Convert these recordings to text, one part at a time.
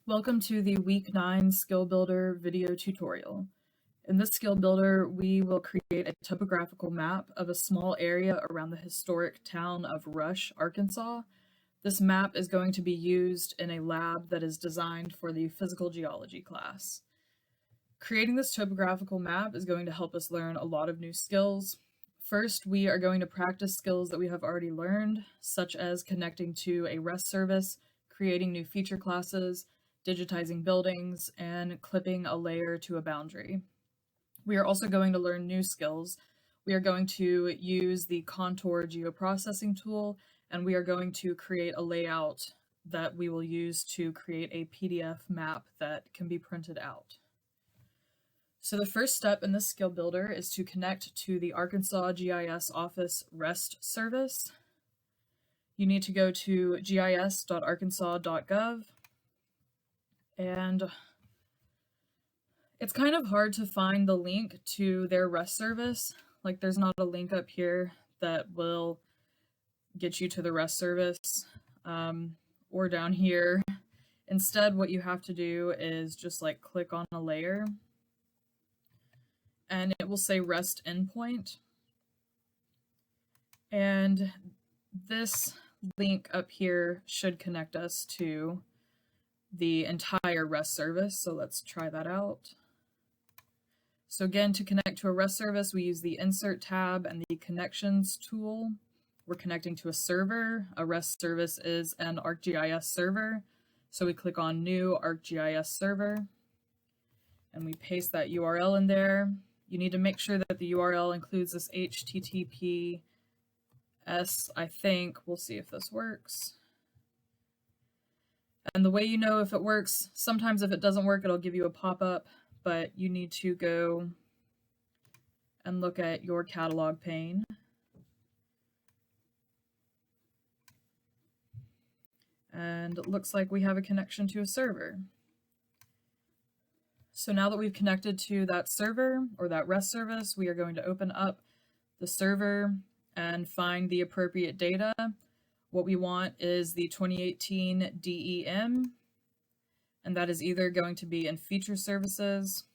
Welcome to the Week 9 Skill Builder video tutorial. In this skill builder, we will create a topographical map of a small area around the historic town of Rush, Arkansas. This map is going to be used in a lab that is designed for the physical geology class. Creating this topographical map is going to help us learn a lot of new skills. First, we are going to practice skills that we have already learned, such as connecting to a REST service, creating new feature classes, digitizing buildings, and clipping a layer to a boundary. We are also going to learn new skills. We are going to use the contour geoprocessing tool, and we are going to create a layout that we will use to create a PDF map that can be printed out. So the first step in this skill builder is to connect to the Arkansas GIS Office REST service. You need to go to gis.arkansas.gov. And it's kind of hard to find the link to their REST service. Like, there's not a link up here that will get you to the REST service or down here. Instead, what you have to do is just click on a layer and it will say REST endpoint. And this link up here should connect us to the entire REST service, so let's try that out. So again, to connect to a REST service, we use the Insert tab and the Connections tool. We're connecting to a server. A REST service is an ArcGIS server, so we click on New ArcGIS Server, and we paste that URL in there. You need to make sure that the URL includes this HTTPS, I think. We'll see if this works. And the way you know if it works, sometimes if it doesn't work, it'll give you a pop-up, but you need to go and look at your catalog pane. And it looks like we have a connection to a server. So now that we've connected to that server or that REST service, we are going to open up the server and find the appropriate data. What we want is the 2018 DEM, and that is either going to be in feature services,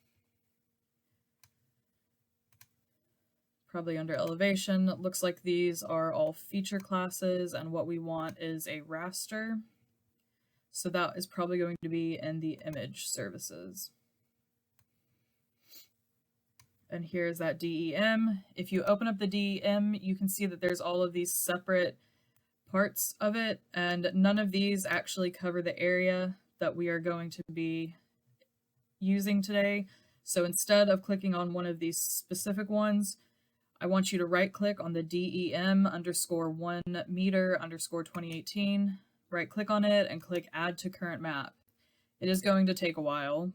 probably under elevation. It looks like these are all feature classes, and what we want is a raster. So that is probably going to be in the image services. And here's that DEM. If you open up the DEM, you can see that there's all of these separate parts of it, and none of these actually cover the area that we are going to be using today. So instead of clicking on one of these specific ones, I want you to right click on the DEM _1 meter _2018, right click on it and click Add to Current Map. It is going to take a while.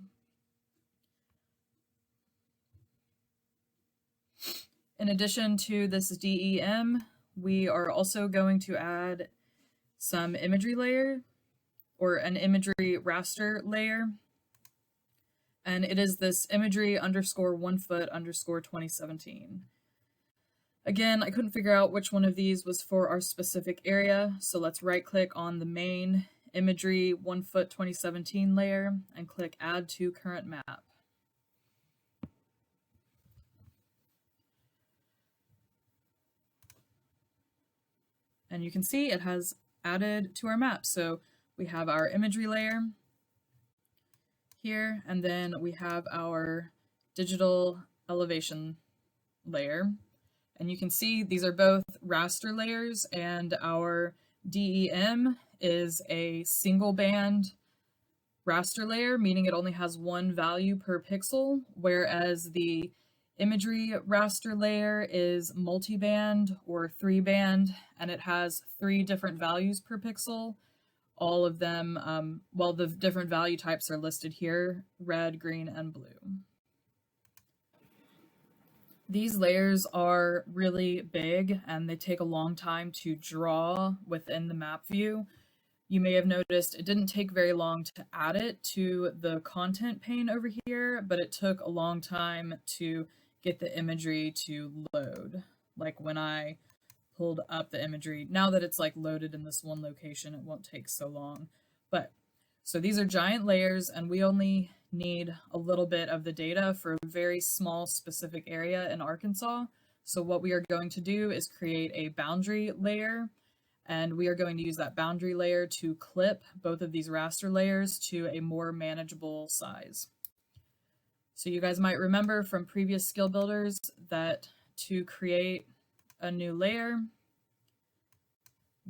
In addition to this DEM, we are also going to add some imagery layer, or an imagery raster layer. And it is this imagery _1 foot _2017. Again, I couldn't figure out which one of these was for our specific area, so let's right click on the main imagery 1 foot 2017 layer and click Add to Current Map. And you can see it has added to our map. So we have our imagery layer here, and then we have our digital elevation layer. And you can see these are both raster layers, and our DEM is a single band raster layer, meaning it only has one value per pixel, whereas the imagery raster layer is multi-band or 3-band, and it has 3 different values per pixel. All of them, well, the different value types are listed here: red, green, and blue. These layers are really big and they take a long time to draw within the map view. You may have noticed it didn't take very long to add it to the content pane over here, but it took a long time to get the imagery to load. Like when I pulled up the imagery, now that it's loaded in this one location, it won't take so long. But So these are giant layers, and we only need a little bit of the data for a very small specific area in Arkansas. So what we are going to do is create a boundary layer, and we are going to use that boundary layer to clip both of these raster layers to a more manageable size. So you guys might remember from previous skill builders that to create a new layer,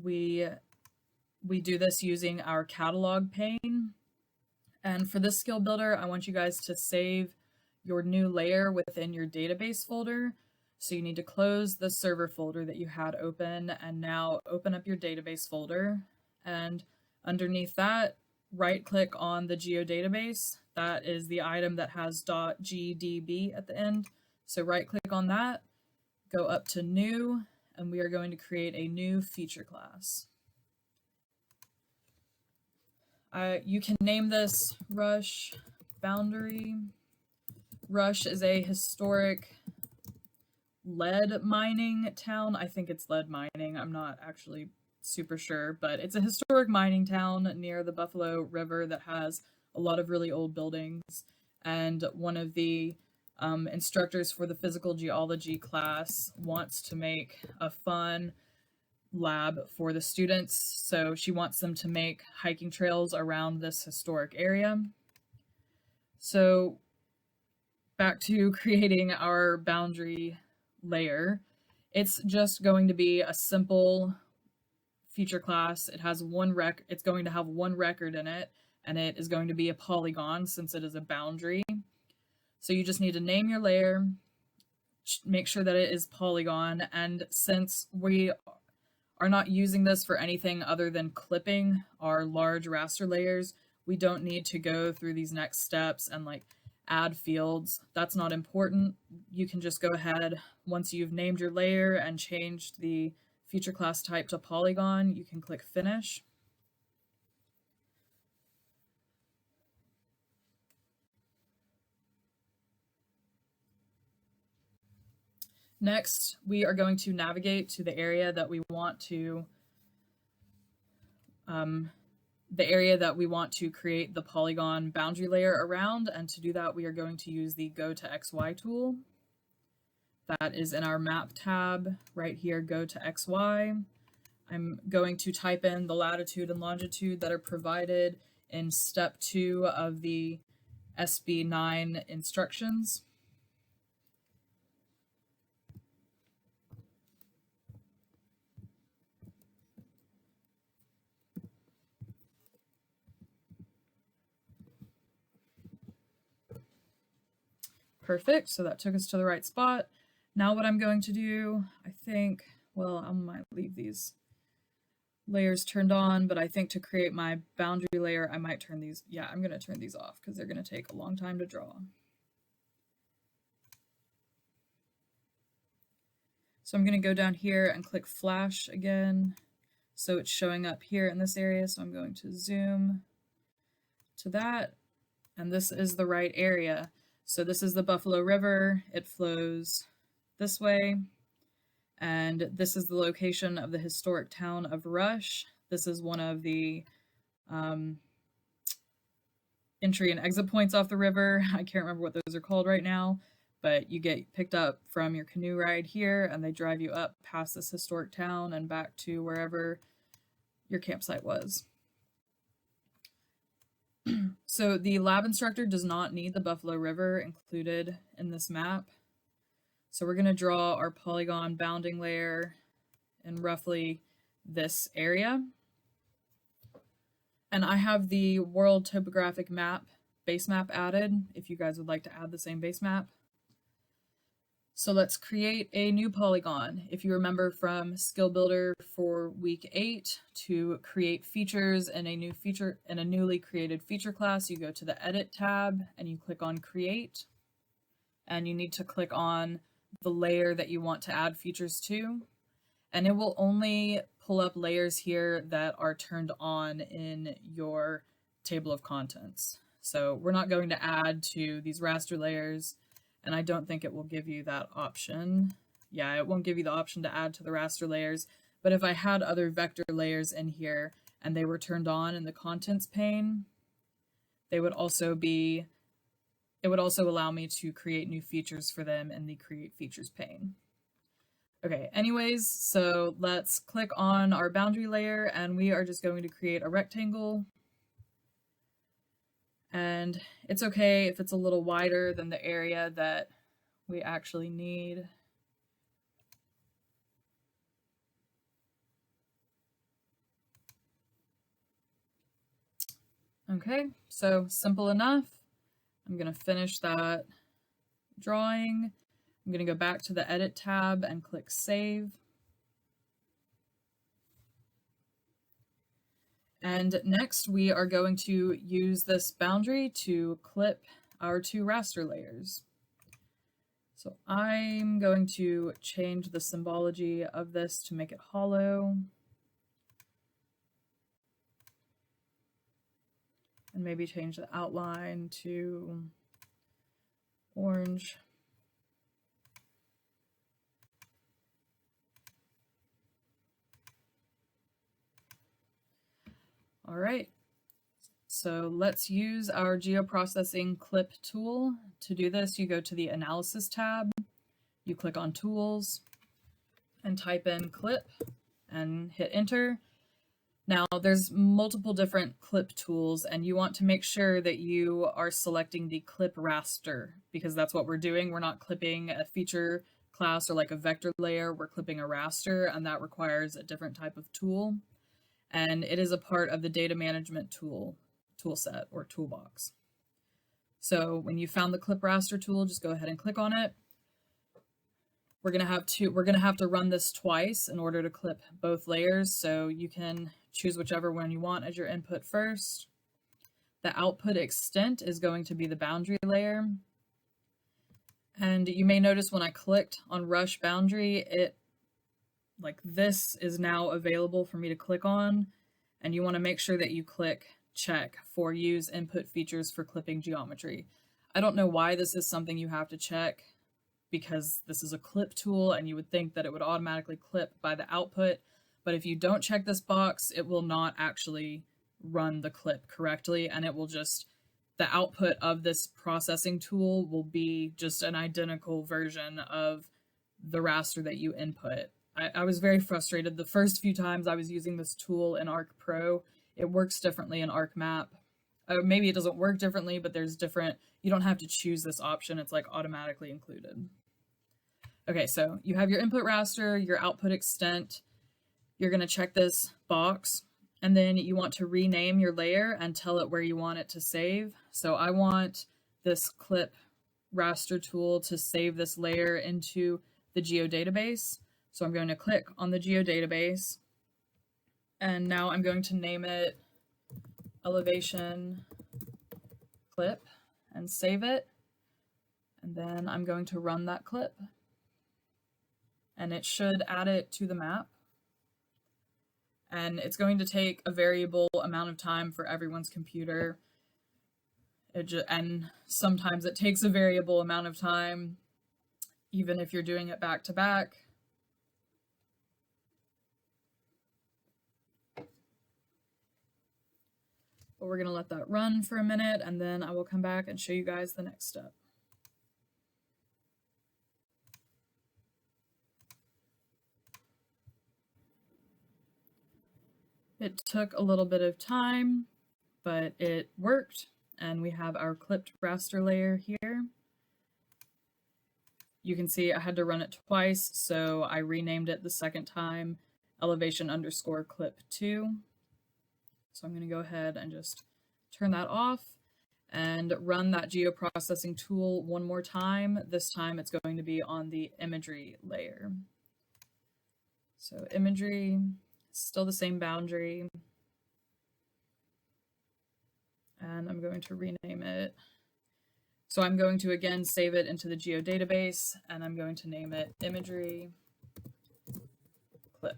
we do this using our catalog pane. And for this skill builder, I want you guys to save your new layer within your database folder. So you need to close the server folder that you had open and now open up your database folder. And underneath that, right click on the geodatabase. That is the item that has .gdb at the end. So right click on that, go up to new, and we are going to create a new feature class. You can name this Rush Boundary. Rush is a historic lead mining town. I think it's lead mining. I'm not actually super sure, but it's a historic mining town near the Buffalo River that has a lot of really old buildings. And one of the instructors for the physical geology class wants to make a fun lab for the students. So she wants them to make hiking trails around this historic area. So back to creating our boundary layer. It's just going to be a simple feature class. It has it's going to have one record in it, and it is going to be a polygon since it is a boundary. So you just need to name your layer, make sure that it is polygon, and since we are not using this for anything other than clipping our large raster layers, we don't need to go through these next steps and like add fields. That's not important. You can just go ahead, once you've named your layer and changed the feature class type to polygon, you can click finish. Next, we are going to navigate to the area that we want to create the polygon boundary layer around, and to do that we are going to use the Go to XY tool. That is in our map tab right here, Go to XY. I'm going to type in the latitude and longitude that are provided in step 2 of the SB9 instructions. Perfect, so that took us to the right spot. Now what I'm going to do, I think, well, I might leave these layers turned on, but I think to create my boundary layer, I might turn these, yeah, I'm gonna turn these off because they're gonna take a long time to draw. So I'm gonna go down here and click flash again. So it's showing up here in this area, so I'm going to zoom to that, and this is the right area. So this is the Buffalo River. It flows this way, and this is the location of the historic town of Rush. This is one of the entry and exit points off the river. I can't remember what those are called right now, but you get picked up from your canoe ride here, and they drive you up past this historic town and back to wherever your campsite was. So the lab instructor does not need the Buffalo River included in this map. So we're going to draw our polygon bounding layer in roughly this area. And I have the World Topographic Map base map added if you guys would like to add the same base map. So let's create a new polygon. If you remember from Skill Builder for week 8, to create features in a newly created feature class, you go to the Edit tab and you click on Create, and you need to click on the layer that you want to add features to, and it will only pull up layers here that are turned on in your table of contents. So we're not going to add to these raster layers, and I don't think it will give you that option. Yeah, it won't give you the option to add to the raster layers, but if I had other vector layers in here and they were turned on in the contents pane, they would also be, it would also allow me to create new features for them in the Create Features pane. Okay, anyways, so let's click on our boundary layer and we are just going to create a rectangle. And it's okay if it's a little wider than the area that we actually need. Okay, so simple enough. I'm going to finish that drawing. I'm going to go back to the Edit tab and click Save. And next we are going to use this boundary to clip our two raster layers. So I'm going to change the symbology of this to make it hollow. And maybe change the outline to orange. All right, so let's use our geoprocessing clip tool. To do this, you go to the Analysis tab, you click on Tools, and type in clip and hit enter. Now there's multiple different clip tools and you want to make sure that you are selecting the clip raster because that's what we're doing. We're not clipping a feature class or like a vector layer, we're clipping a raster and that requires a different type of tool. And it is a part of the data management tool set or toolbox. So when you found the clip raster tool, just go ahead and click on it. We're gonna have to run this twice in order to clip both layers, so you can choose whichever one you want as your input first. The output extent is going to be the boundary layer. And you may notice when I clicked on Rush Boundary, like this is now available for me to click on, and you want to make sure that you click check for use input features for clipping geometry. I don't know why this is something you have to check because this is a clip tool and you would think that it would automatically clip by the output, but if you don't check this box, it will not actually run the clip correctly and it will just, the output of this processing tool will be just an identical version of the raster that you input. I was very frustrated. The first few times I was using this tool in Arc Pro, it works differently in Arc Map. Maybe it doesn't work differently, but there's different, you don't have to choose this option. It's like automatically included. Okay, so you have your input raster, your output extent. You're going to check this box, and then you want to rename your layer and tell it where you want it to save. So I want this clip raster tool to save this layer into the geodatabase. So I'm going to click on the geodatabase, and now I'm going to name it elevation clip and save it. And then I'm going to run that clip. And it should add it to the map. And it's going to take a variable amount of time for everyone's computer. And sometimes it takes a variable amount of time, even if you're doing it back to back. But we're going to let that run for a minute, and then I will come back and show you guys the next step. It took a little bit of time, but it worked, and we have our clipped raster layer here. You can see I had to run it twice, so I renamed it the second time elevation_clip2. So I'm going to go ahead and just turn that off and run that geoprocessing tool one more time. This time it's going to be on the imagery layer. So imagery, still the same boundary. And I'm going to rename it. So I'm going to again save it into the geodatabase, and I'm going to name it imagery clip.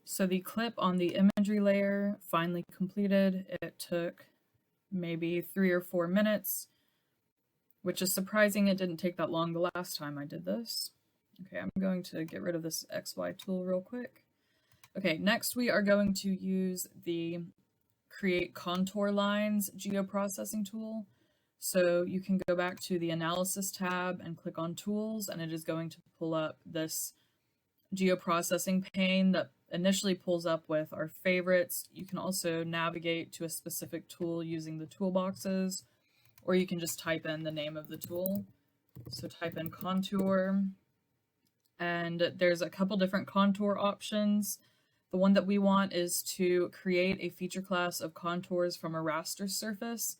So the clip on the imagery layer finally completed. It took maybe 3 or 4 minutes. which is surprising it didn't take that long the last time I did this. Okay, I'm going to get rid of this XY tool real quick. Okay, next we are going to use the Create Contour Lines geoprocessing tool. So you can go back to the Analysis tab and click on Tools, and it is going to pull up this geoprocessing pane that initially pulls up with our favorites. You can also navigate to a specific tool using the toolboxes, or you can just type in the name of the tool. So type in contour, and there's a couple different contour options. The one that we want is to create a feature class of contours from a raster surface.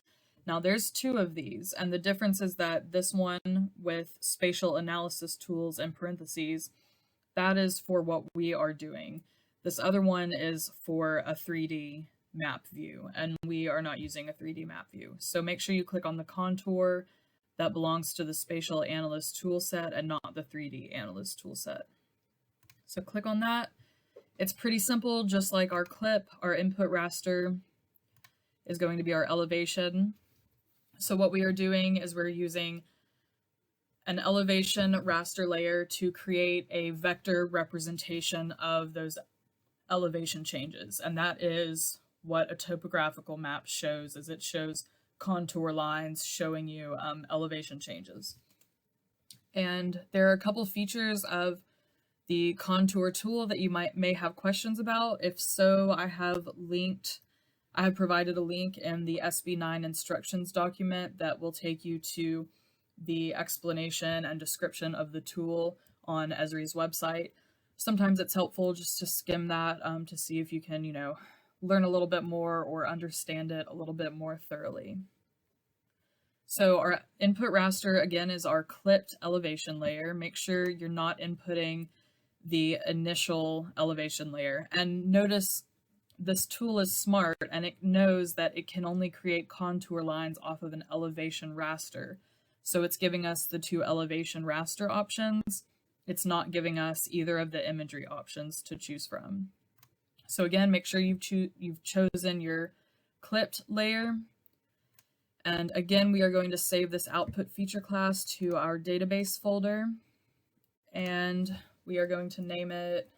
Now there's two of these, and the difference is that this one with spatial analysis tools in parentheses, that is for what we are doing. This other one is for a 3D map view, and we are not using a 3D map view. So make sure you click on the contour that belongs to the spatial analyst toolset and not the 3D analyst toolset. So click on that. It's pretty simple, just like our clip. Our input raster is going to be our elevation. So what we are doing is we're using an elevation raster layer to create a vector representation of those elevation changes. And that is what a topographical map shows, is it shows contour lines showing you elevation changes. And there are a couple features of the contour tool that you may have questions about. If so, I have provided a link in the SB9 instructions document that will take you to the explanation and description of the tool on Esri's website. Sometimes it's helpful just to skim that to see if you can, learn a little bit more or understand it a little bit more thoroughly. So our input raster, again, is our clipped elevation layer. Make sure you're not inputting the initial elevation layer. And notice this tool is smart, and it knows that it can only create contour lines off of an elevation raster. So it's giving us the two elevation raster options. It's not giving us either of the imagery options to choose from. So again, make sure you've chosen your clipped layer. And again, we are going to save this output feature class to our database folder. And we are going to name it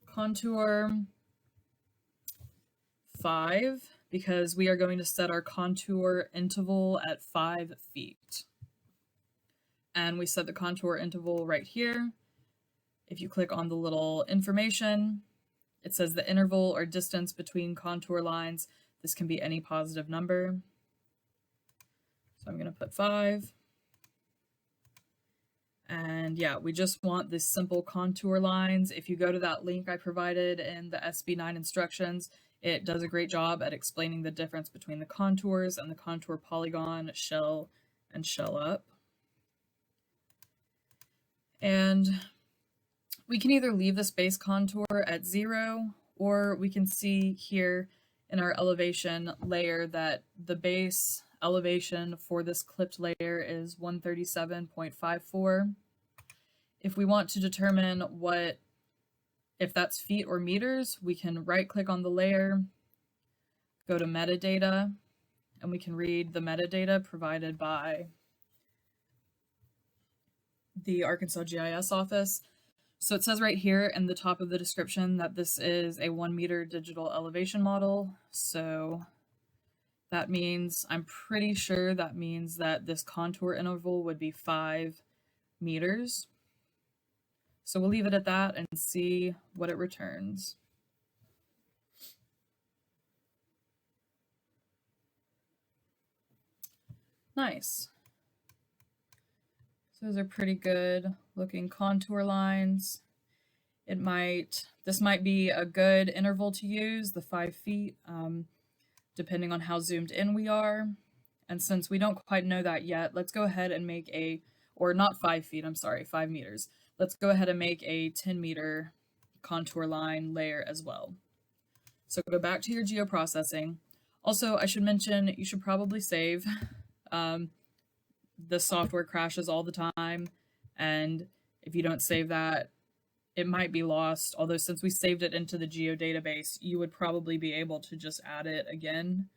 contour 5, because we are going to set our contour interval at 5 feet. And we set the contour interval right here. If you click on the little information, it says the interval or distance between contour lines. This can be any positive number. So I'm going to put 5. And yeah, we just want this simple contour lines. If you go to that link I provided in the SB9 instructions, it does a great job at explaining the difference between the contours and the contour polygon, shell, and shell up. And we can either leave this base contour at 0, or we can see here in our elevation layer that the base elevation for this clipped layer is 137.54. If we want to determine if that's feet or meters, we can right click on the layer, go to metadata, and we can read the metadata provided by the Arkansas GIS office. So it says right here in the top of the description that this is a 1 meter digital elevation model. So that means, I'm pretty sure that means that this contour interval would be 5 meters. So we'll leave it at that and see what it returns. Nice. So those are pretty good looking contour lines. This might be a good interval to use, the 5 feet, depending on how zoomed in we are. And since we don't quite know that yet, let's go ahead and make or not 5 feet, I'm sorry, 5 meters. Let's go ahead and make a 10 meter contour line layer as well. So go back to your geoprocessing. Also, I should mention, you should probably save. The software crashes all the time, and if you don't save that, it might be lost. Although since we saved it into the geo database, you would probably be able to just add it again.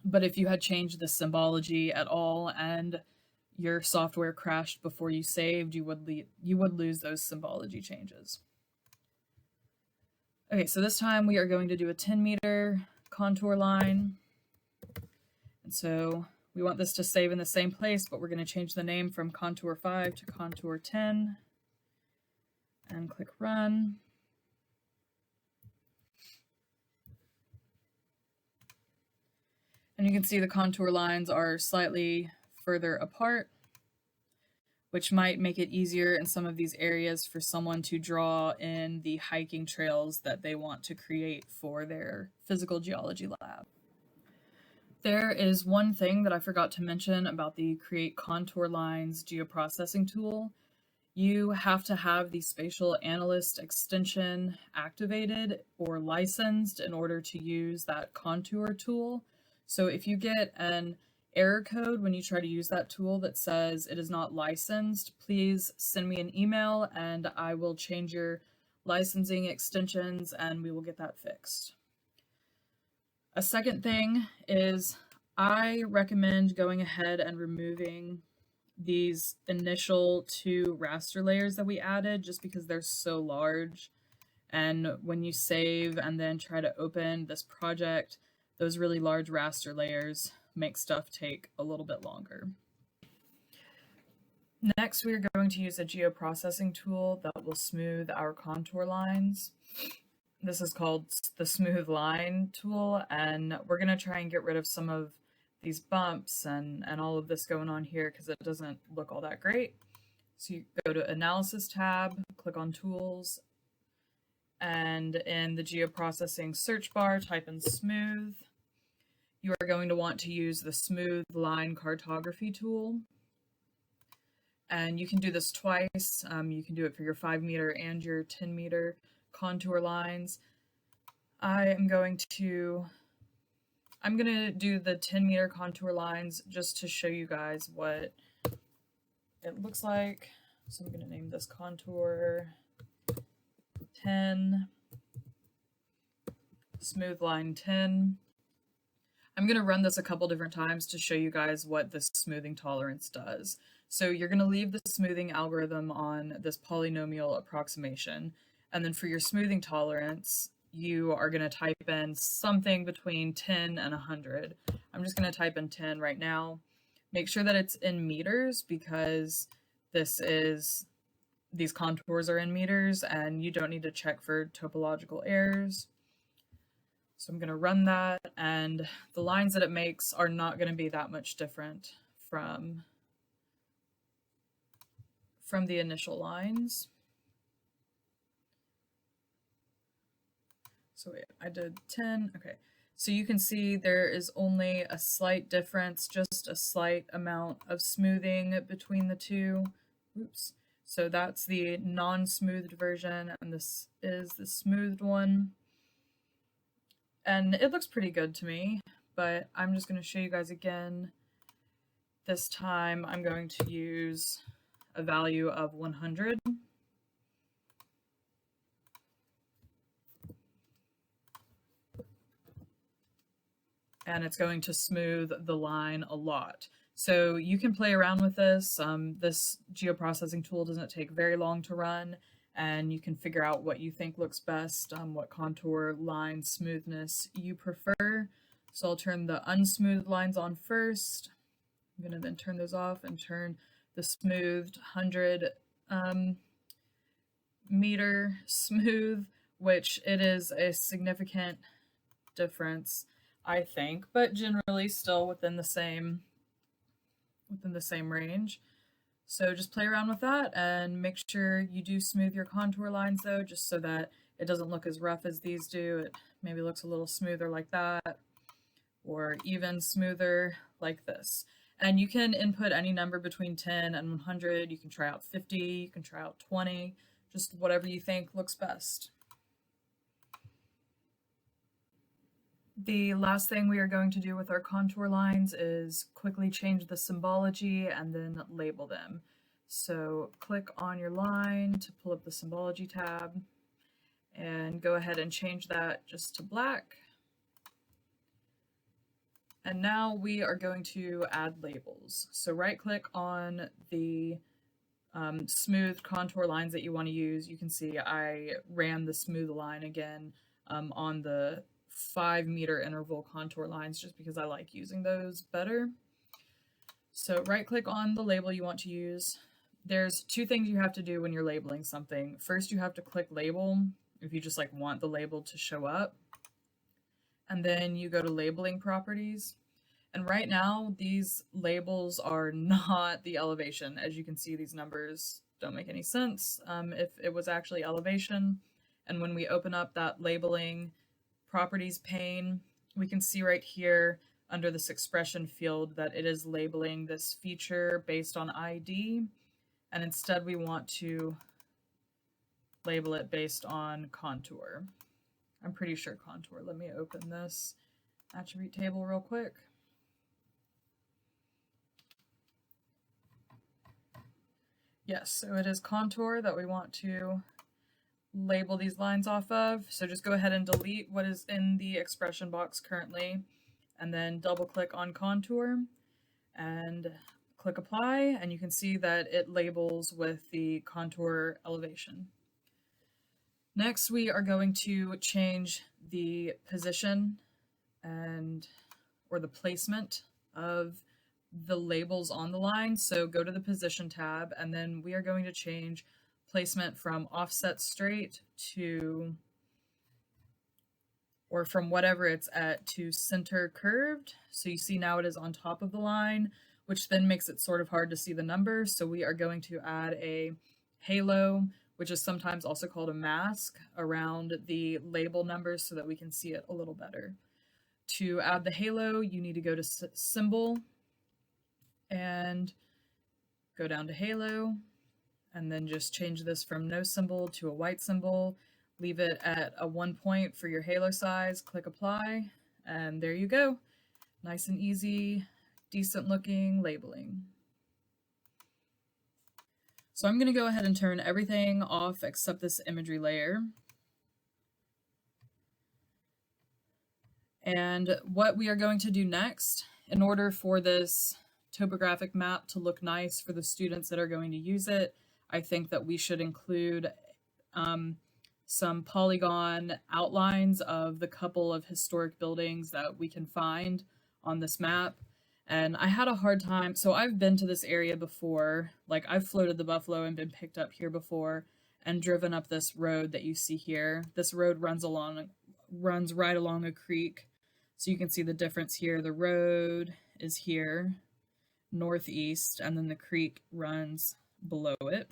But if you had changed the symbology at all and your software crashed before you saved, you would lose those symbology changes. Okay, so this time we are going to do a 10-meter contour line. And so we want this to save in the same place, but we're going to change the name from contour 5 to contour 10. And click run. And you can see the contour lines are slightly further apart, which might make it easier in some of these areas for someone to draw in the hiking trails that they want to create for their physical geology lab. There is one thing that I forgot to mention about the Create Contour Lines geoprocessing tool. You have to have the Spatial Analyst extension activated or licensed in order to use that contour tool. So if you get an error code when you try to use that tool that says it is not licensed, please send me an email and I will change your licensing extensions and we will get that fixed. A second thing is I recommend going ahead and removing these initial 2 raster layers that we added just because they're so large. And when you save and then try to open this project, those really large raster layers make stuff take a little bit longer. Next, we are going to use a geoprocessing tool that will smooth our contour lines. This is called the Smooth Line tool, and we're going to try and get rid of some of these bumps and all of this going on here because it doesn't look all that great. So you go to Analysis tab, click on Tools, and in the geoprocessing search bar, type in Smooth. You are going to want to use the Smooth Line Cartography tool. And you can do this twice. You can do it for your 5-meter and your 10-meter contour lines. I'm going to do the 10-meter contour lines just to show you guys what it looks like. So I'm going to name this contour 10, smooth line 10. I'm going to run this a couple different times to show you guys what this smoothing tolerance does. So you're going to leave the smoothing algorithm on this polynomial approximation. And then for your smoothing tolerance, you are going to type in something between 10 and 100. I'm just going to type in 10 right now. Make sure that it's in meters because these contours are in meters and you don't need to check for topological errors. So I'm going to run that, and the lines that it makes are not going to be that much different from the initial lines. So wait, I did 10. Okay, so you can see there is only a slight difference, just a slight amount of smoothing between the two. Oops. So that's the non-smoothed version, and this is the smoothed one. And it looks pretty good to me, but I'm just going to show you guys again. This time I'm going to use a value of 100. And it's going to smooth the line a lot. So you can play around with this. This geoprocessing tool doesn't take very long to run, and you can figure out what you think looks best, what contour line smoothness you prefer. So I'll turn the unsmoothed lines on first. I'm going to then turn those off and turn the smoothed 100 meter smooth, which it is a significant difference, I think, but generally still within the same range. So just play around with that and make sure you do smooth your contour lines though, just so that it doesn't look as rough as these do. It maybe looks a little smoother like that, or even smoother like this. And you can input any number between 10 and 100. You can try out 50, you can try out 20, just whatever you think looks best. The last thing we are going to do with our contour lines is quickly change the symbology and then label them. So click on your line to pull up the symbology tab and go ahead and change that just to black. And now we are going to add labels. So right click on the smooth contour lines that you want to use. You can see I ran the smooth line again on the 5-meter interval contour lines just because I like using those better. So right click on the label you want to use. There's two things you have to do when you're labeling something. First, you have to click label if you just like want the label to show up. And then you go to labeling properties. And right now, these labels are not the elevation. As you can see, these numbers don't make any sense if it was actually elevation. And when we open up that labeling properties pane, we can see right here under this expression field that it is labeling this feature based on ID. And instead we want to label it based on contour. I'm pretty sure contour. Let me open this attribute table real quick. Yes, so it is contour that we want to label these lines off of. So just go ahead and delete what is in the expression box currently, and then double click on contour and click apply, and you can see that it labels with the contour elevation. Next, we are going to change the position or the placement of the labels on the line. So go to the position tab, and then we are going to change placement from offset straight to, or from whatever it's at, to center curved. So you see now it is on top of the line, which then makes it sort of hard to see the numbers. So we are going to add a halo, which is sometimes also called a mask, around the label numbers so that we can see it a little better. To add the halo, you need to go to symbol and go down to halo, and then just change this from no symbol to a white symbol. Leave it at a 1 point for your halo size, click apply, and there you go. Nice and easy, decent looking labeling. So I'm going to go ahead and turn everything off except this imagery layer. And what we are going to do next, in order for this topographic map to look nice for the students that are going to use it, I think that we should include some polygon outlines of the couple of historic buildings that we can find on this map. And I had a hard time, so I've been to this area before, like I've floated the Buffalo and been picked up here before and driven up this road that you see here. This road runs right along a creek. So you can see the difference here. The road is here, northeast, and then the creek runs below it.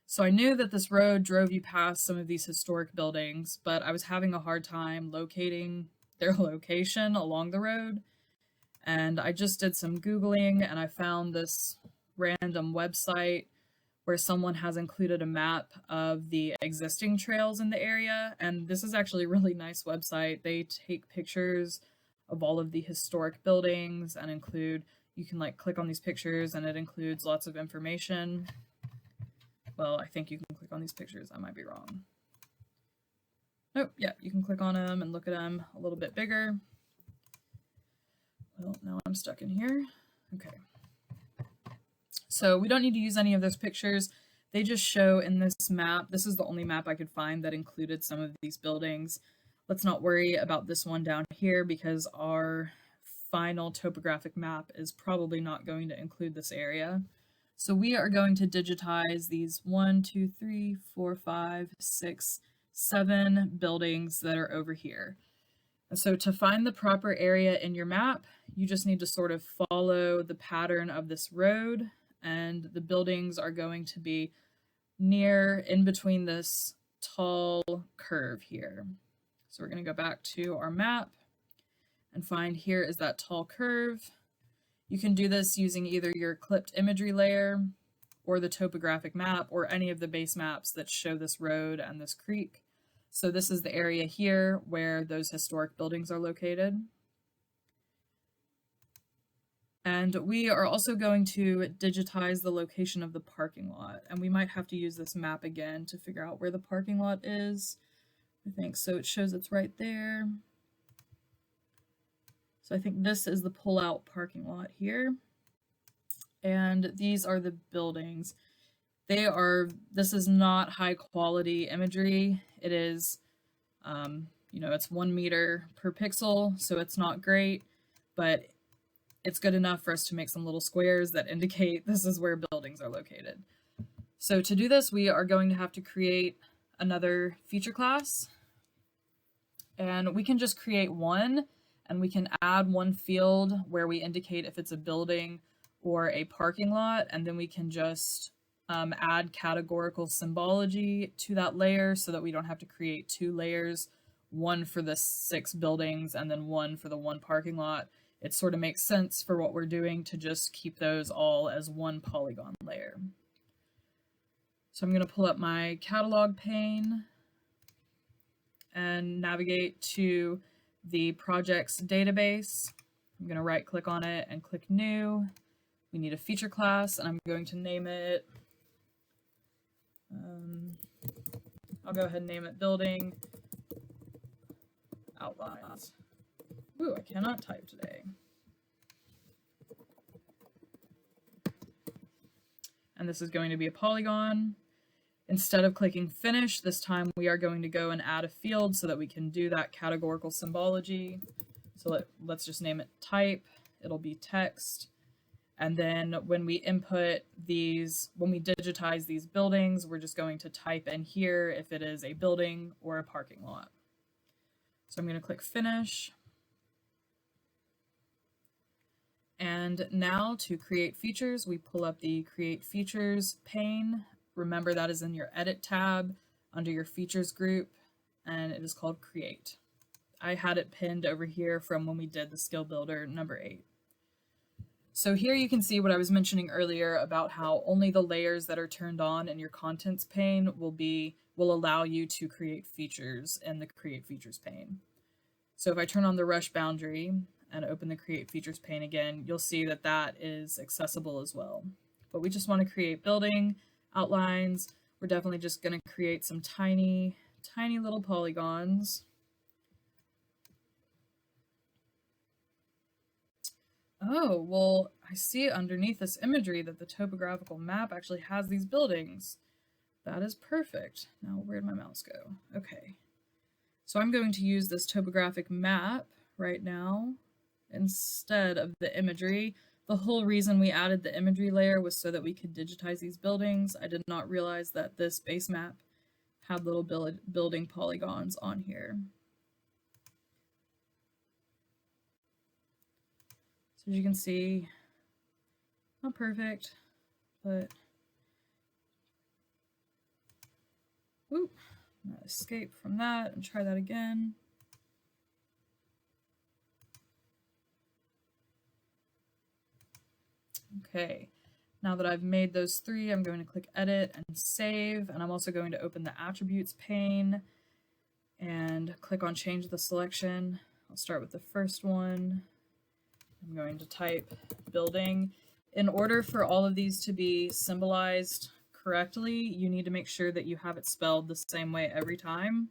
So I knew that this road drove you past some of these historic buildings, but I was having a hard time locating their location along the road. And I just did some Googling, and I found this random website where someone has included a map of the existing trails in the area. And this is actually a really nice website. They take pictures of all of the historic buildings and you can like click on these pictures and it includes lots of information. Well, I think you can click on these pictures. I might be wrong. Nope, yeah, you can click on them and look at them a little bit bigger. Well, now I'm stuck in here. Okay. So we don't need to use any of those pictures. They just show in this map. This is the only map I could find that included some of these buildings. Let's not worry about this one down here because our final topographic map is probably not going to include this area. So we are going to digitize these 1, 2, 3, 4, 5, 6, 7 buildings that are over here. And so to find the proper area in your map, you just need to sort of follow the pattern of this road, and the buildings are going to be in between this tall curve here. So we're going to go back to our map and find here is that tall curve. You can do this using either your clipped imagery layer or the topographic map or any of the base maps that show this road and this creek. So this is the area here where those historic buildings are located. And we are also going to digitize the location of the parking lot. And we might have to use this map again to figure out where the parking lot is. I think so. It shows it's right there. So I think this is the pull-out parking lot here. And these are the buildings. This is not high quality imagery. It is, it's 1 meter per pixel, so it's not great, but it's good enough for us to make some little squares that indicate this is where buildings are located. So to do this, we are going to have to create another feature class. And we can just create one, and we can add one field where we indicate if it's a building or a parking lot, and then we can just add categorical symbology to that layer so that we don't have to create 2 layers, one for the 6 buildings and then one for the 1 parking lot. It sort of makes sense for what we're doing to just keep those all as 1 polygon layer. So I'm going to pull up my catalog pane and navigate to the projects database. I'm going to right click on it and click new. We need a feature class, and I'm going to name it, I'll go ahead and name it building outlines. Ooh, I cannot type today. And this is going to be a polygon. Instead of clicking finish, this time we are going to go and add a field so that we can do that categorical symbology. So let's just name it type. It'll be text. And then when we input these, when we digitize these buildings, we're just going to type in here if it is a building or a parking lot. So I'm going to click finish. And now to create features, we pull up the create features pane. Remember, that is in your edit tab under your features group, and it is called create. I had it pinned over here from when we did the skill builder number 8. So here you can see what I was mentioning earlier about how only the layers that are turned on in your contents pane will allow you to create features in the create features pane. So if I turn on the rush boundary and open the create features pane again, you'll see that that is accessible as well. But we just want to create building outlines. We're definitely just going to create some tiny little polygons. Oh, well, I see underneath this imagery that the topographical map actually has these buildings. That is perfect. Now, where'd my mouse go? Okay. So I'm going to use this topographic map right now instead of the imagery. The whole reason we added the imagery layer was so that we could digitize these buildings. I did not realize that this base map had little building polygons on here. So as you can see, not perfect, but oop, I'm gonna escape from that and try that again. Okay, now that I've made those 3, I'm going to click edit and save, and I'm also going to open the attributes pane and click on change the selection. I'll start with the first one. I'm going to type building. In order for all of these to be symbolized correctly, you need to make sure that you have it spelled the same way every time.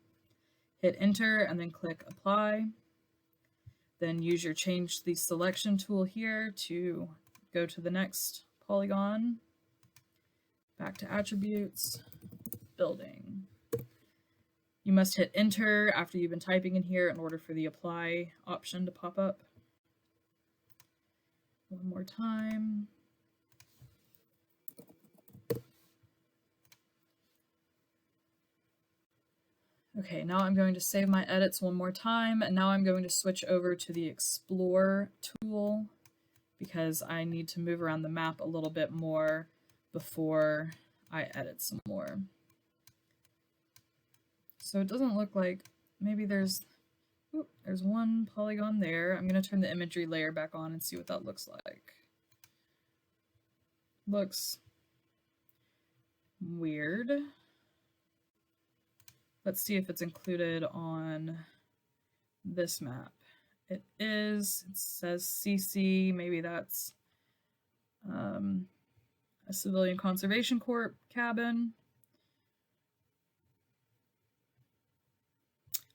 Hit enter and then click apply. Then use your change the selection tool here to go to the next polygon, back to attributes, building. You must hit enter after you've been typing in here in order for the apply option to pop up. One more time. Okay, now I'm going to save my edits one more time, and now I'm going to switch over to the Explore tool because I need to move around the map a little bit more before I edit some more. So it doesn't look like, maybe there's one polygon there. I'm going to turn the imagery layer back on and see what that looks like. Looks weird. Let's see if it's included on this map. It is. It says CC. Maybe that's a Civilian Conservation Corps cabin.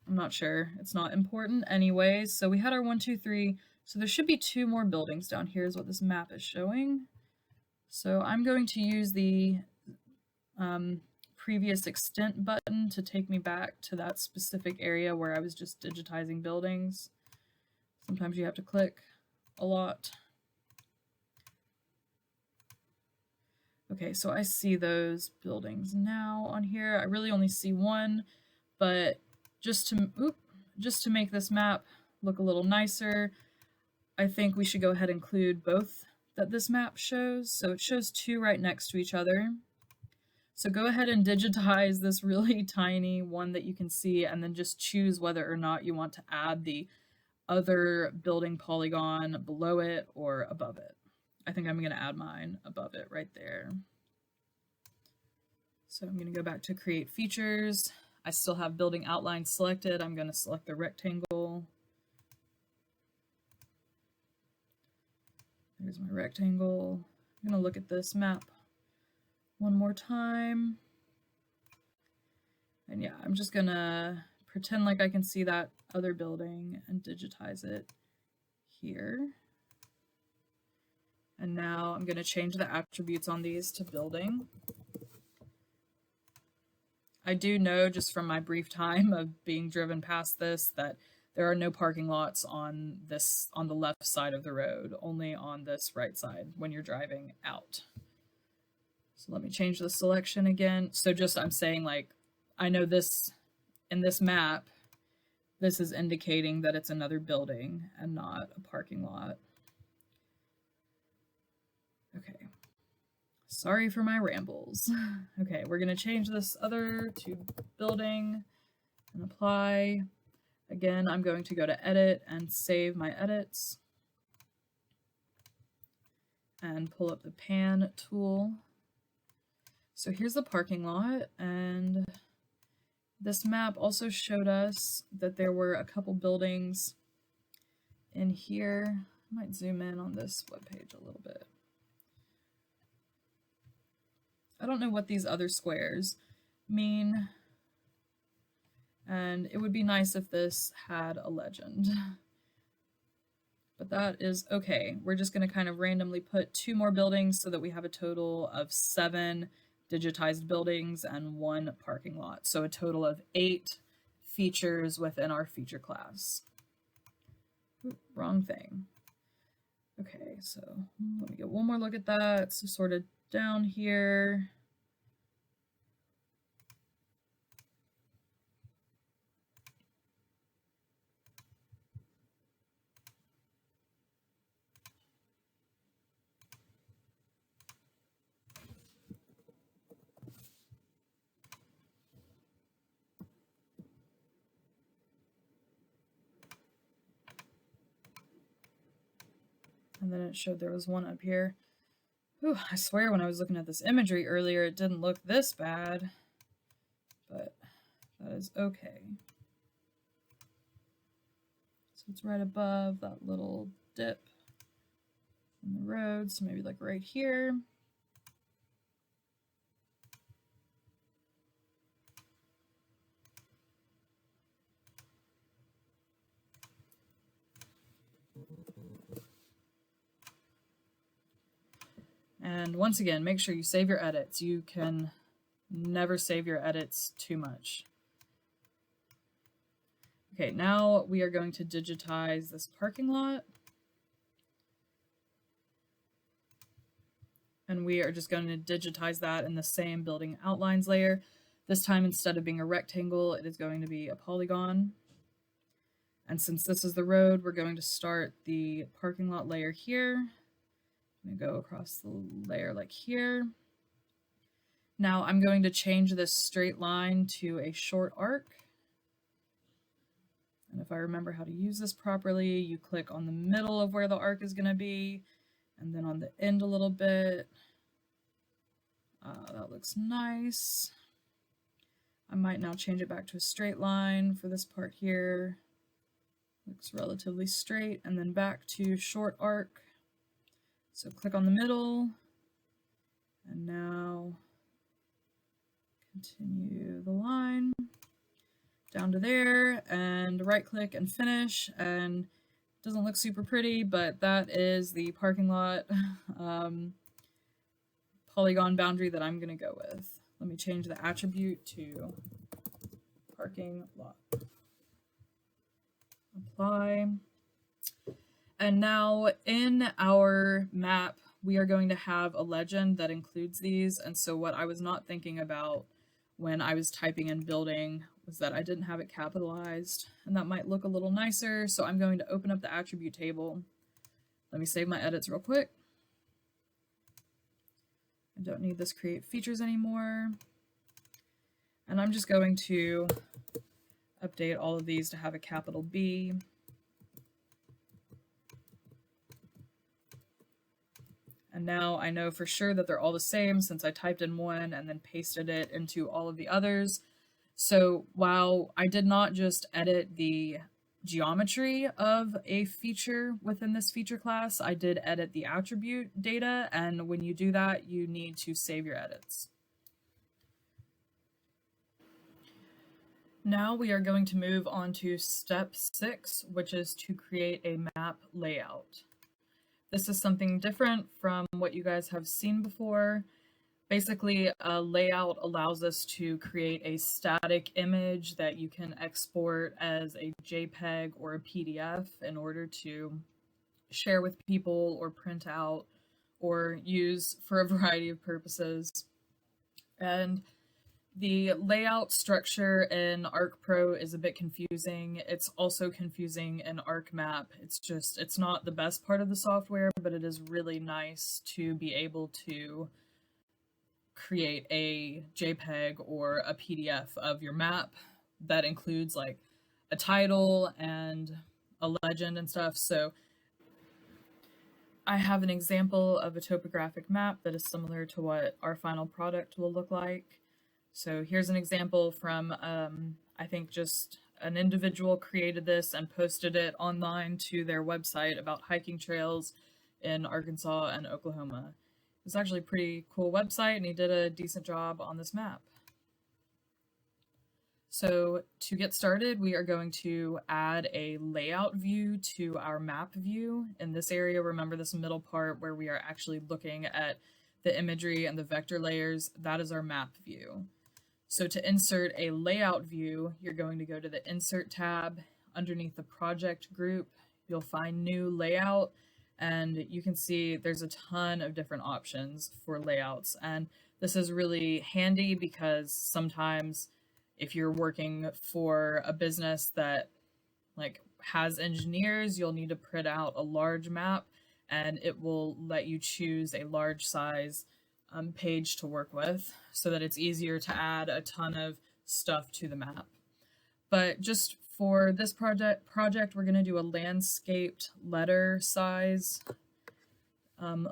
I'm not sure. It's not important anyways. So we had our 1, 2, 3 So there should be 2 more buildings down here is what this map is showing. So I'm going to use the previous extent button to take me back to that specific area where I was just digitizing buildings. Sometimes you have to click a lot. Okay, so I see those buildings now on here. I really only see one, but just to make this map look a little nicer, I think we should go ahead and include both that this map shows. So it shows 2 right next to each other. So go ahead and digitize this really tiny one that you can see, and then just choose whether or not you want to add the other building polygon below it or above it. I think I'm going to add mine above it right there. So I'm going to go back to create features. I still have building outline selected. I'm going to select the rectangle. There's my rectangle. I'm going to look at this map one more time. And yeah, I'm just going to pretend like I can see that other building and digitize it here. And now I'm going to change the attributes on these to building. I do know just from my brief time of being driven past this that there are no parking lots on the left side of the road, only on this right side when you're driving out. So let me change the selection again. So just I'm saying, like, I know this in this map, this is indicating that it's another building and not a parking lot. Okay. Sorry for my rambles. Okay, we're going to change this other to building and apply. Again, I'm going to go to edit and save my edits and pull up the pan tool. So here's the parking lot, and this map also showed us that there were a couple buildings in here. I might zoom in on this webpage a little bit. I don't know what these other squares mean, and it would be nice if this had a legend. But that is okay. We're just going to kind of randomly put 2 more buildings so that we have a total of 7 digitized buildings and 1 parking lot. So a total of 8 features within our feature class. Ooh, wrong thing. Okay, so let me get one more look at that. So sort of down here. And then it showed there was one up here. Whew, I swear when I was looking at this imagery earlier, it didn't look this bad, but that is okay. So it's right above that little dip in the road, so maybe like right here. And once again, make sure you save your edits. You can never save your edits too much. Okay, now we are going to digitize this parking lot. And we are just going to digitize that in the same building outlines layer. This time, instead of being a rectangle, it is going to be a polygon. And since this is the road, we're going to start the parking lot layer here. I'm going to go across the layer like here. Now I'm going to change this straight line to a short arc. And if I remember how to use this properly, you click on the middle of where the arc is going to be, and then on the end a little bit. That looks nice. I might now change it back to a straight line for this part here. Looks relatively straight, and then back to short arc. So click on the middle, and now continue the line down to there, and right click and finish, and Doesn't look super pretty, but that is the parking lot polygon boundary that I'm going to go with. Let me change the attribute to parking lot. Apply. And now in our map, we are going to have a legend that includes these. And so what I was not thinking about when I was typing in building was that I didn't have it capitalized, and that might look a little nicer. So I'm going to open up the attribute table. Let me save my edits real quick. I don't need this create features anymore. And I'm just going to update all of these to have a capital B. And now I know for sure that they're all the same since I typed in one and then pasted it into all of the others. So while I did not just edit the geometry of a feature within this feature class, I did edit the attribute data, and when you do that, you need to save your edits. Now we are going to move on to step 6, which is to create a map layout. This is something different from what you guys have seen before. Basically, a layout allows us to create a static image that you can export as a JPEG or a PDF in order to share with people or print out or use for a variety of purposes. And the layout structure in ArcPro is a bit confusing. It's also confusing in ArcMap. It's not the best part of the software, but it is really nice to be able to create a JPEG or a PDF of your map that includes like a title and a legend and stuff. So I have an example of a topographic map that is similar to what our final product will look like. So here's an example from, I think just an individual created this and posted it online to their website about hiking trails in Arkansas and Oklahoma. It's actually a pretty cool website, and he did a decent job on this map. So to get started, we are going to add a layout view to our map view. In this area, remember this middle part where we are actually looking at the imagery and the vector layers, that is our map view. So to insert a layout view, you're going to go to the Insert tab. Underneath the project group, you'll find New Layout, and you can see there's a ton of different options for layouts. And this is really handy because sometimes if you're working for a business that like has engineers, you'll need to print out a large map, and it will let you choose a large size page to work with so that it's easier to add a ton of stuff to the map. But just for this project, we're going to do a landscaped letter size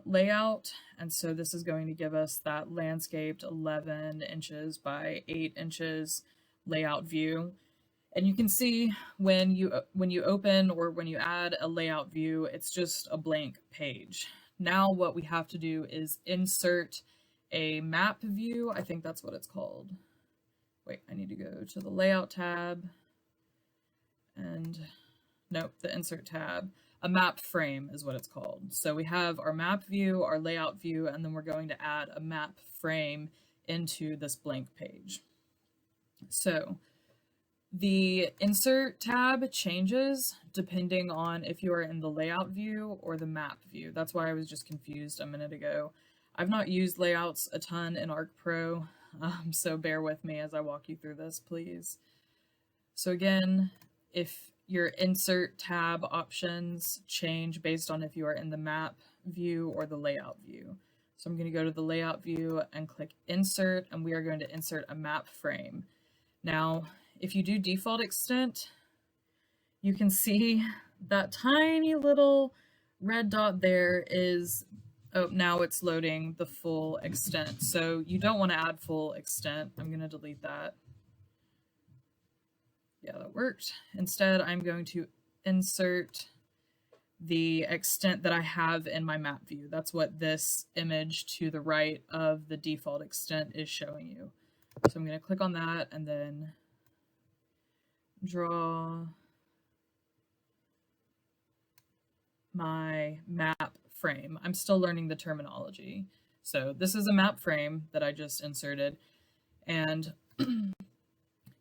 layout. And so this is going to give us that landscaped 11 inches by 8 inches layout view. And you can see when you open or when you add a layout view, it's just a blank page. Now what we have to do is insert a map view. I think that's what it's called. Wait, I need to go to the layout tab. And nope, the insert tab. A map frame is what it's called. So we have our map view, our layout view, and then we're going to add a map frame into this blank page. So the insert tab changes depending on if you are in the layout view or the map view. That's why I was just confused a minute ago. I've not used layouts a ton in ArcPro, so bear with me as I walk you through this, please. So again, if your insert tab options change based on if you are in the map view or the layout view. So I'm going to go to the layout view and click insert, and we are going to insert a map frame. Now, if you do default extent, you can see that tiny little red dot there is, oh, now it's loading the full extent. So you don't want to add full extent. I'm going to delete that. Yeah, that worked. Instead, I'm going to insert the extent that I have in my map view. That's what this image to the right of the default extent is showing you. So I'm going to click on that and then draw my map frame. I'm still learning the terminology. So this is a map frame that I just inserted. And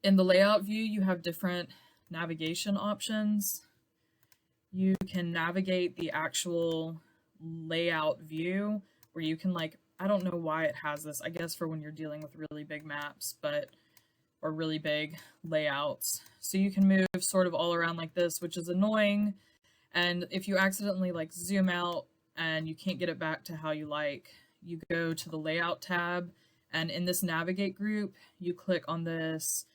in the layout view, you have different navigation options. You can navigate the actual layout view where you can I don't know why it has this, I guess for when you're dealing with really big maps, or really big layouts. So you can move sort of all around like this, which is annoying. And if you accidentally zoom out and you can't get it back to how you like, you go to the layout tab, and in this navigate group, you click on this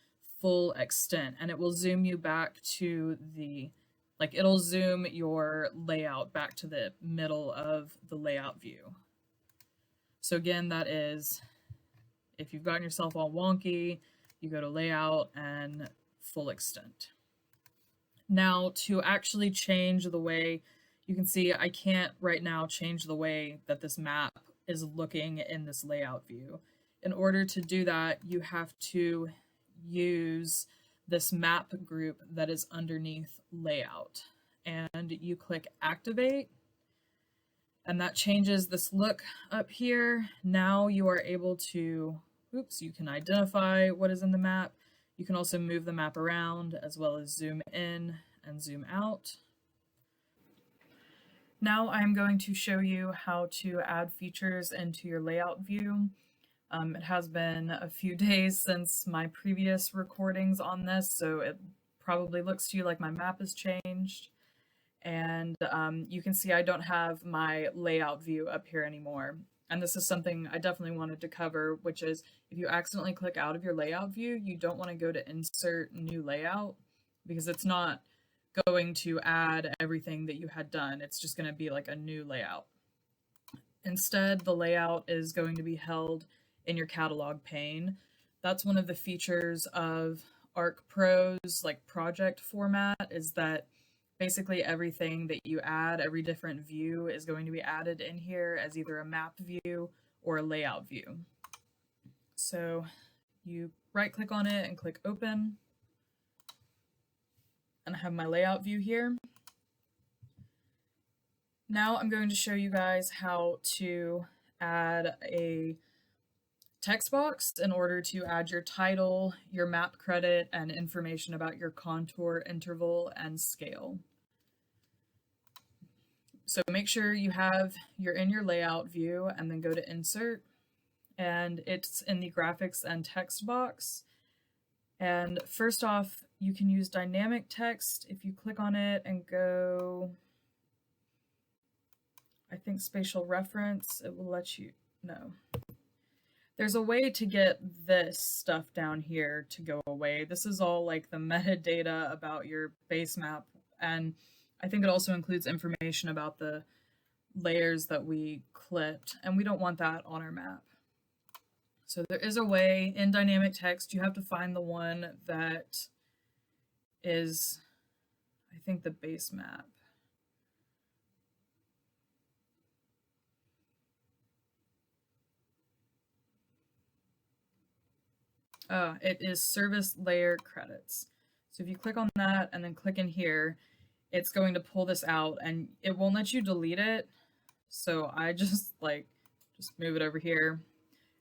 full extent and it will zoom you back to it'll zoom your layout back to the middle of the layout view. So again, that is, if you've gotten yourself all wonky, you go to layout and full extent. Now to actually change the way, you can see I can't right now change the way that this map is looking in this layout view. In order to do that, you have to use this map group that is underneath layout, and you click activate, and that changes this look up here. Now you are able to, you can identify what is in the map. You can also move the map around as well as zoom in and zoom out. Now I'm going to show you how to add features into your layout view. It has been a few days since my previous recordings on this, so it probably looks to you like my map has changed. And you can see I don't have my layout view up here anymore. And this is something I definitely wanted to cover, which is if you accidentally click out of your layout view, you don't want to go to insert new layout, because it's not going to add everything that you had done. It's just going to be like a new layout. Instead, the layout is going to be held in your catalog pane. That's one of the features of ArcPro's project format, is that basically everything that you add, every different view is going to be added in here as either a map view or a layout view. So you right click on it and click open, and I have my layout view here. Now I'm going to show you guys how to add a text box in order to add your title, your map credit, and information about your contour interval and scale. So make sure you're in your layout view, and then go to insert, and it's in the graphics and text box. And first off, you can use dynamic text. If you click on it and go, I think spatial reference, it will let you know. There's a way to get this stuff down here to go away. This is all the metadata about your base map, and I think it also includes information about the layers that we clipped, and we don't want that on our map. So there is a way in dynamic text. You have to find the one that is, I think, the base map. It is service layer credits. So if you click on that and then click in here, it's going to pull this out, and it won't let you delete it. So I just move it over here,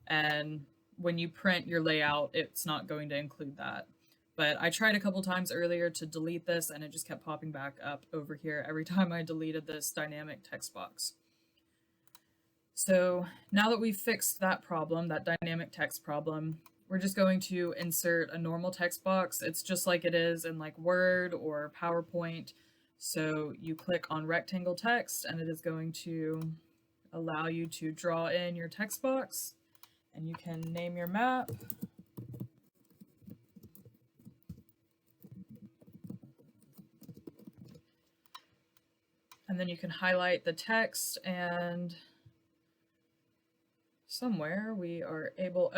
and when you print your layout, it's not going to include that. But I tried a couple times earlier to delete this, and it just kept popping back up over here every time I deleted this dynamic text box. So now that we've fixed that problem, that dynamic text problem, we're just going to insert a normal text box. It's just like it is in Word or PowerPoint. So you click on rectangle text, and it is going to allow you to draw in your text box, and you can name your map. And then you can highlight the text, and somewhere we are able,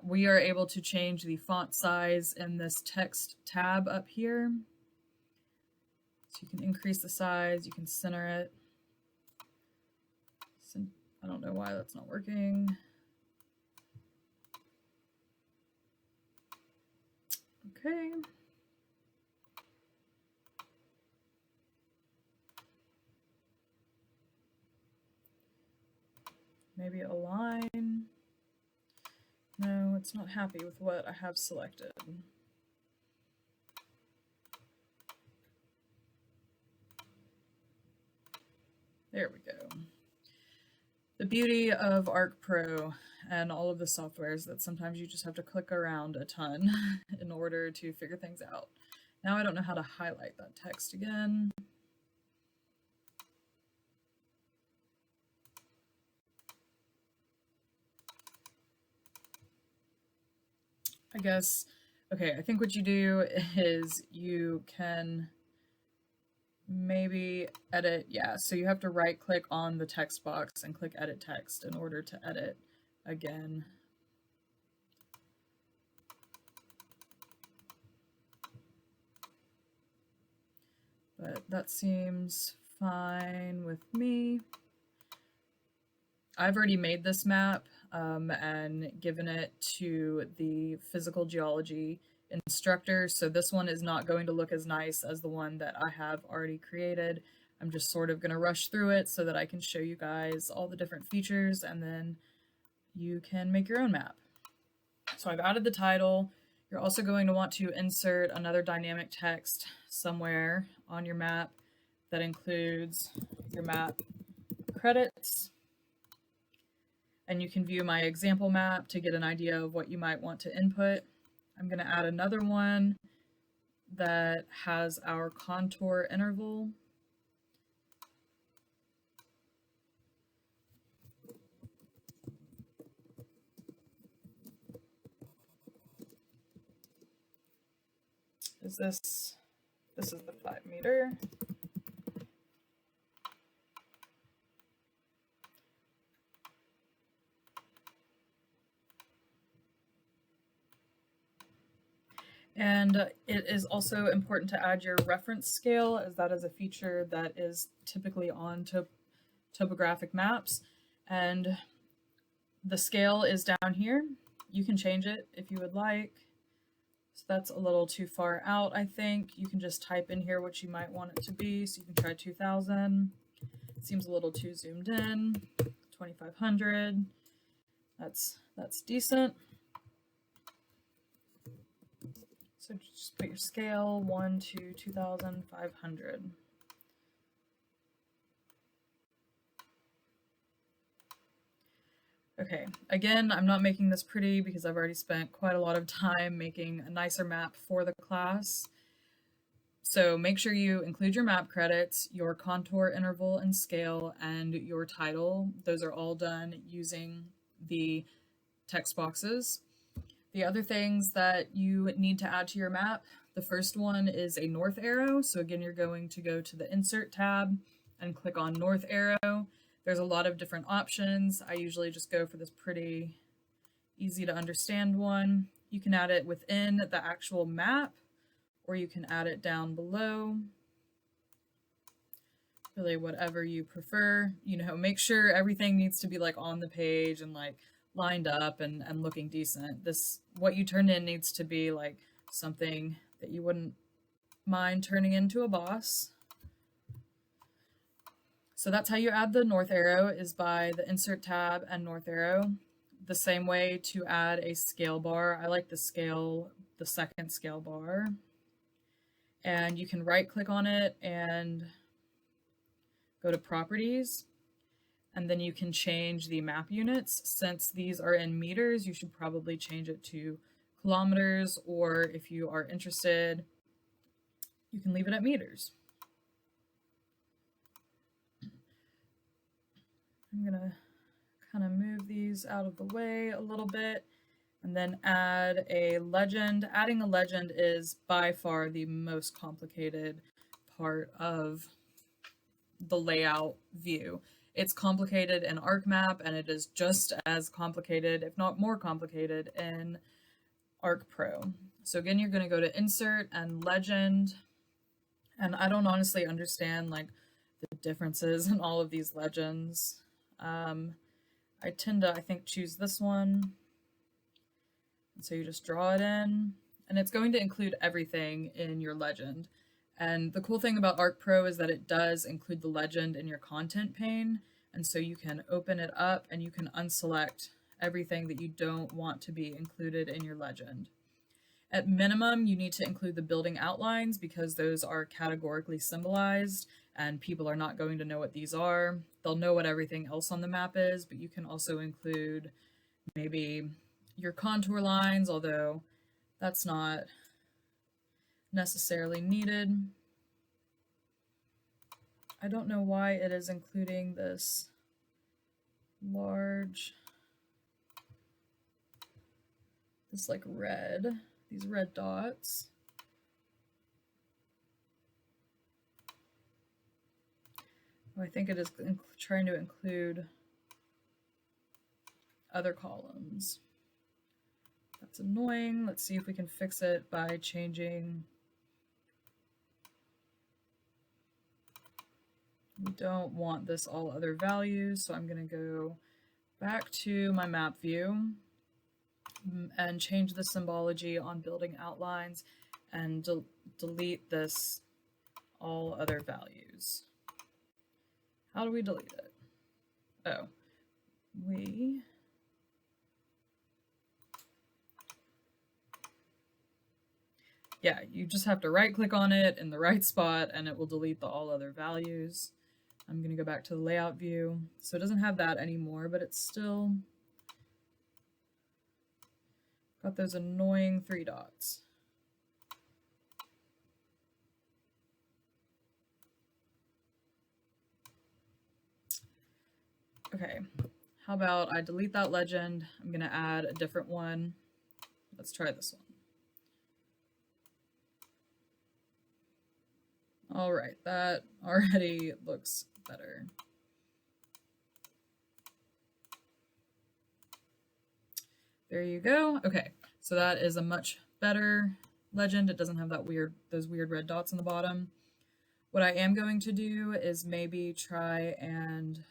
we are able to change the font size in this text tab up here. So you can increase the size, you can center it. I don't know why that's not working. Okay. maybe align. No, it's not happy with what I have selected. There we go. The beauty of Arc Pro and all of the software is that sometimes you just have to click around a ton in order to figure things out. Now I don't know how to highlight that text again. I guess, okay, I think what you do is you can maybe edit, yeah, so you have to right click on the text box and click edit text in order to edit again. But that seems fine with me. I've already made this map and given it to the physical geology instructor, so this one is not going to look as nice as the one that I have already created. I'm just sort of going to rush through it so that I can show you guys all the different features and then you can make your own map. So I've added the title. You're also going to want to insert another dynamic text somewhere on your map that includes your map credits. And you can view my example map to get an idea of what you might want to input. I'm going to add another one that has our contour interval. This is the 5 meter. And it is also important to add your reference scale, as that is a feature that is typically on topographic maps. And the scale is down here. You can change it if you would like. So that's a little too far out, I think. You can just type in here what you might want it to be. So you can try 2000. It seems a little too zoomed in. 2500. That's decent. So just put your scale 1 to 2500. Okay, again, I'm not making this pretty because I've already spent quite a lot of time making a nicer map for the class. So make sure you include your map credits, your contour interval and scale, and your title. Those are all done using the text boxes. The other things that you need to add to your map, the first one is a north arrow. So again, you're going to go to the Insert tab and click on North Arrow. There's a lot of different options. I usually just go for this pretty easy to understand one. You can add it within the actual map, or you can add it down below. Really whatever you prefer. You know, make sure everything needs to be like on the page and like lined up and looking decent. This, what you turn in needs to be like something that you wouldn't mind turning into a boss. So that's how you add the north arrow, is by the Insert tab and North Arrow. The same way to add a scale bar. I like the second scale bar. And you can right click on it and go to Properties. And then you can change the map units. Since these are in meters, you should probably change it to kilometers, or if you are interested, you can leave it at meters. I'm gonna kind of move these out of the way a little bit and then add a legend. Adding a legend is by far the most complicated part of the layout view. It's complicated in ArcMap, and it is just as complicated, if not more complicated, in Arc Pro. So again, you're going to go to Insert and Legend, and I don't honestly understand like the differences in all of these legends. I tend to, I think, choose this one. And so you just draw it in, and it's going to include everything in your legend. And the cool thing about Arc Pro is that it does include the legend in your content pane. And so you can open it up and you can unselect everything that you don't want to be included in your legend. At minimum, you need to include the building outlines because those are categorically symbolized and people are not going to know what these are. They'll know what everything else on the map is, but you can also include maybe your contour lines, although that's not necessarily needed. I don't know why it is including this large, this like red, these red dots. I think it is trying to include other columns. That's annoying. Let's see if we can fix it by changing. We don't want this all other values, so I'm going to go back to my map view and change the symbology on building outlines and delete this all other values. How do we delete it? Oh, yeah, you just have to right click on it in the right spot and it will delete the all other values. I'm going to go back to the layout view. So it doesn't have that anymore, but it's still got those annoying 3 dots. Okay, how about I delete that legend? I'm going to add a different one. Let's try this one. All right, that already looks better. There you go. Okay, so that is a much better legend. It doesn't have that those weird red dots on the bottom. What I am going to do is maybe try and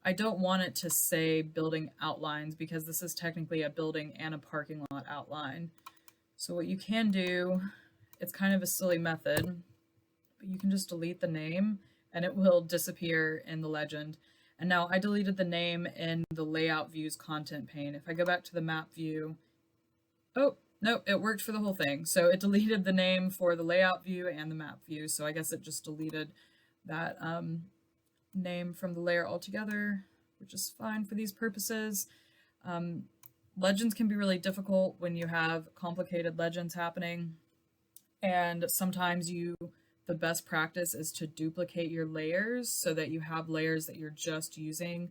I don't want it to say building outlines because this is technically a building and a parking lot outline. So what you can do, it's kind of a silly method, but you can just delete the name and it will disappear in the legend. And now I deleted the name in the layout view's content pane. If I go back to the map view, oh, no, it worked for the whole thing. So it deleted the name for the layout view and the map view. So I guess it just deleted that name from the layer altogether, which is fine for these purposes. Legends can be really difficult when you have complicated legends happening. And sometimes the best practice is to duplicate your layers so that you have layers that you're just using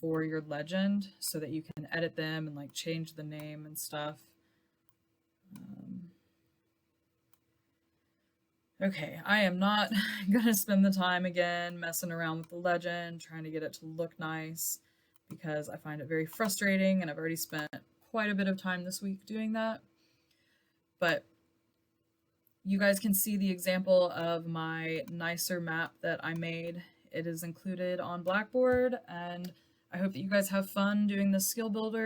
for your legend so that you can edit them and like change the name and stuff. Okay, I am not gonna spend the time again messing around with the legend, trying to get it to look nice, because I find it very frustrating and I've already spent quite a bit of time this week doing that. But you guys can see the example of my nicer map that I made. It is included on Blackboard, and I hope that you guys have fun doing this skill builder.